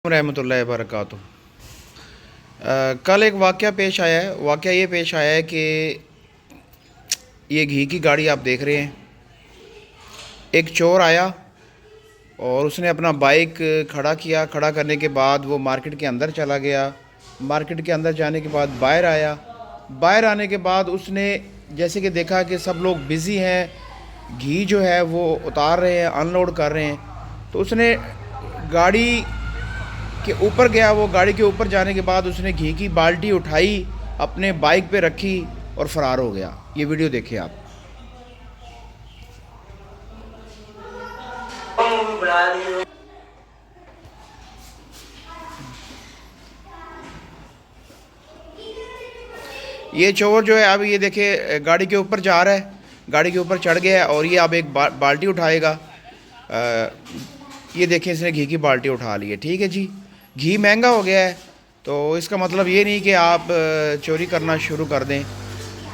रहमतुल्लाहि व बरकातुहू। कल एक वाक़या पेश आया है। वाक़या ये पेश आया है कि ये घी की गाड़ी आप देख रहे हैं। एक चोर आया और उसने अपना बाइक खड़ा किया। खड़ा करने के बाद वो मार्केट के अंदर चला गया। मार्केट के अंदर जाने के बाद बाहर आया। बाहर आने के बाद उसने जैसे कि देखा कि सब लोग बिज़ी हैं, घी जो है वो उतार रहे हैं, अनलोड कर रहे हैं, तो उसने गाड़ी के ऊपर गया। वो गाड़ी के ऊपर जाने के बाद उसने घी की बाल्टी उठाई, अपने बाइक पे रखी और फ़रार हो गया। ये वीडियो देखिए आप। ये चोर जो है अब ये देखिए गाड़ी के ऊपर जा रहा है, गाड़ी के ऊपर चढ़ गया है और ये अब एक बाल्टी उठाएगा। ये देखिए इसने घी की बाल्टी उठा ली है। ठीक है जी, घी महंगा हो गया है तो इसका मतलब ये नहीं कि आप चोरी करना शुरू कर दें।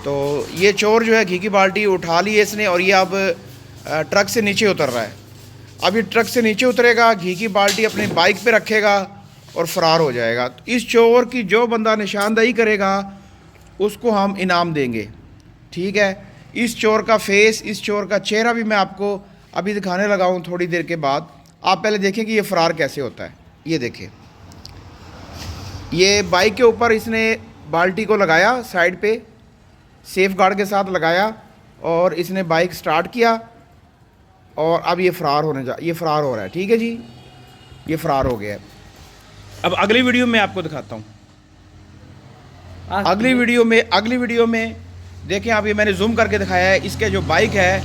तो ये चोर जो है घी की बाल्टी उठा ली है इसने और ये अब ट्रक से नीचे उतर रहा है। अब ये ट्रक से नीचे उतरेगा, घी की बाल्टी अपनी बाइक पे रखेगा और फ़रार हो जाएगा। तो इस चोर की जो बंदा निशानदेही करेगा उसको हम इनाम देंगे। ठीक है, इस चोर का फेस, इस चोर का चेहरा भी मैं आपको अभी दिखाने लगा हूँ थोड़ी देर के बाद। आप पहले देखें कि ये फ़रार कैसे होता है। ये देखें, ये बाइक के ऊपर इसने बाल्टी को लगाया, साइड पे सेफ गार्ड के साथ लगाया और इसने बाइक स्टार्ट किया और अब ये फ़रार हो रहा है। ठीक है जी, ये फ़रार हो गया है। अब अगली वीडियो में आपको दिखाता हूँ। अगली वीडियो में देखें आप, ये मैंने जूम करके दिखाया है। इसके जो बाइक है,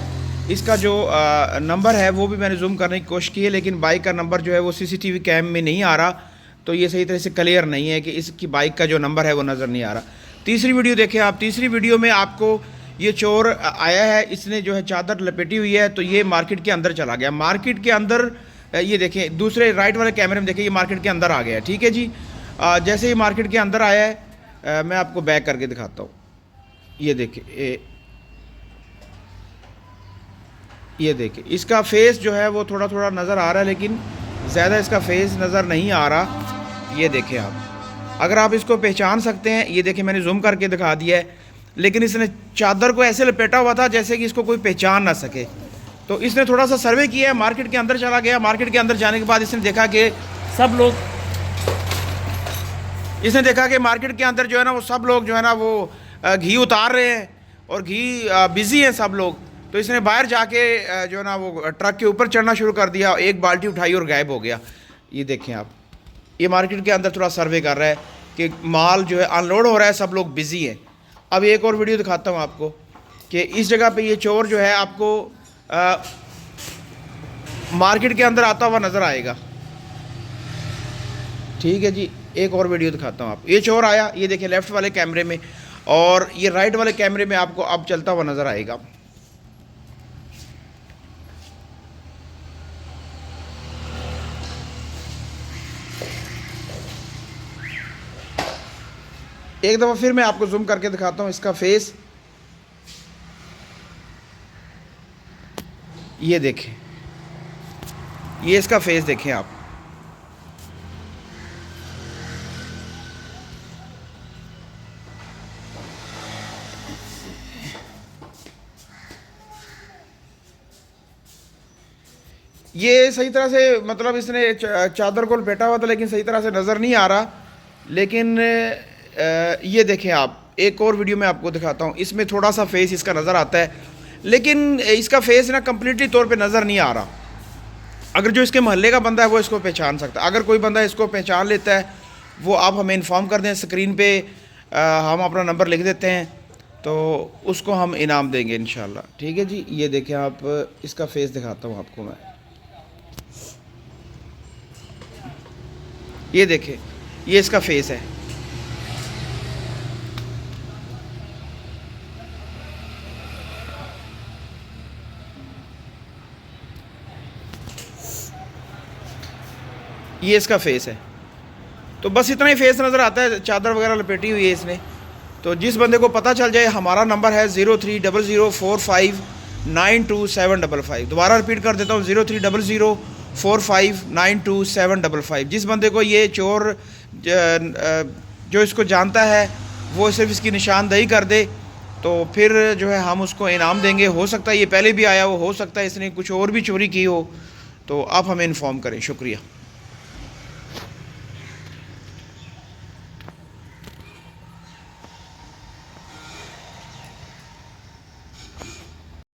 इसका जो नंबर है वो भी मैंने जूम करने की कोशिश की है, लेकिन बाइक का नंबर जो है वो सीसीटीवी कैम में नहीं आ रहा, तो ये सही तरह से क्लियर नहीं है कि इसकी बाइक का जो नंबर है वो नज़र नहीं आ रहा। तीसरी वीडियो देखें आप। तीसरी वीडियो में आपको ये चोर आया है, इसने जो है चादर लपेटी हुई है, तो ये मार्केट के अंदर चला गया। मार्केट के अंदर ये देखें, दूसरे राइट वाले कैमरे में देखें, ये मार्केट के अंदर आ गया है। ठीक है जी, जैसे ही मार्केट के अंदर आया है मैं आपको बैक करके दिखाता हूँ। ये देखिए इसका फेस जो है वो थोड़ा थोड़ा नज़र आ रहा है, लेकिन ज़्यादा इसका फेस नज़र नहीं आ रहा। ये देखें आप, अगर आप इसको पहचान सकते हैं, ये देखें मैंने जूम करके दिखा दिया है, लेकिन इसने चादर को ऐसे लपेटा हुआ था जैसे कि इसको कोई पहचान ना सके। तो इसने थोड़ा सा सर्वे किया है, मार्केट के अंदर चला गया। मार्केट के अंदर जाने के बाद इसने देखा कि मार्केट के अंदर जो है ना वो सब लोग जो है ना वो घी उतार रहे हैं और घी बिज़ी हैं सब लोग। तो इसने बाहर जाके जो है ना वो ट्रक के ऊपर चढ़ना शुरू कर दिया, एक बाल्टी उठाई और गायब हो गया। ये देखें आप, ये मार्केट के अंदर थोड़ा सर्वे कर रहा है कि माल जो है अनलोड हो रहा है, सब लोग बिज़ी हैं। अब एक और वीडियो दिखाता हूँ आपको कि इस जगह पे ये चोर जो है आपको मार्केट के अंदर आता हुआ नज़र आएगा। ठीक है जी, एक और वीडियो दिखाता हूँ आप। ये चोर आया, ये देखिए लेफ़्ट वाले कैमरे में, और ये राइट वाले कैमरे में आपको अब चलता हुआ नज़र आएगा। एक दफ़ा फिर मैं आपको जूम करके दिखाता हूँ इसका फेस। ये देखें, ये इसका फेस देखें आप। ये सही तरह से, मतलब इसने चादर को लपेटा हुआ था लेकिन सही तरह से नज़र नहीं आ रहा। लेकिन ये देखें आप, एक और वीडियो में आपको दिखाता हूँ, इसमें थोड़ा सा फेस इसका नज़र आता है, लेकिन इसका फेस ना कम्प्लीटली तौर पे नज़र नहीं आ रहा। अगर जो इसके मोहल्ले का बंदा है वो इसको पहचान सकता है। अगर कोई बंदा इसको पहचान लेता है वो आप हमें इन्फॉर्म कर दें, स्क्रीन पे हम अपना नंबर लिख देते हैं, तो उसको हम इनाम देंगे इंशाल्लाह। ठीक है जी, ये देखें आप, इसका फेस दिखाता हूँ आपको मैं। ये देखें, ये इसका फेस है। ये इसका फेस है। तो बस इतना ही फेस नज़र आता है, चादर वगैरह लपेटी हुई है इसने। तो जिस बंदे को पता चल जाए, हमारा नंबर है 030045927555। दोबारा रिपीट कर देता हूँ, 030045 4592 जिस बंदे को ये चोर जो इसको जानता है वो सिर्फ इसकी निशानदही कर दे तो फिर जो है हम उसको इनाम देंगे। हो सकता है ये पहले भी आया हो सकता है इसने कुछ और भी चोरी की हो, तो आप हमें इन्फॉर्म करें। शुक्रिया।